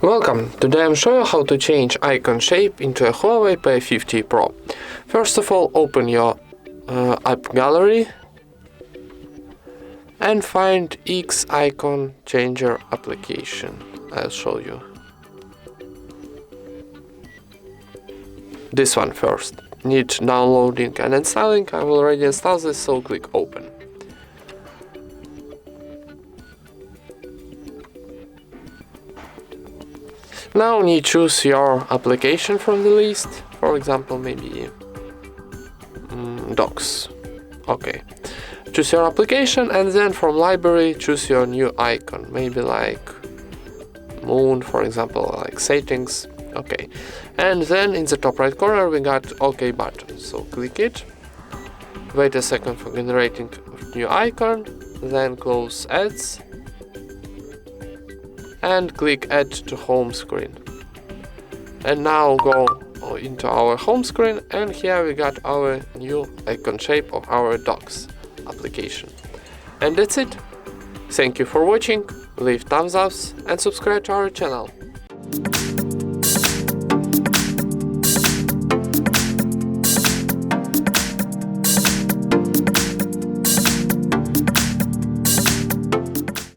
Welcome! Today I'm showing you how to change icon shape into a HUAWEI P50 Pro. First of all, open your app gallery and find X icon changer application. I'll show you. This one first. Need downloading and installing. I've already installed this, so click open. Now you choose your application from the list, for example maybe Docs. Okay, choose your application and then from library choose your new icon, maybe like moon, for example, like settings. Okay, and then in the top right corner we got OK button, so click it, wait a second for generating new icon, then close ads and click add to home screen. And now go into our home screen, and here we got our new icon shape of our Docs application. And that's it. Thank you for watching, leave thumbs ups and subscribe to our channel.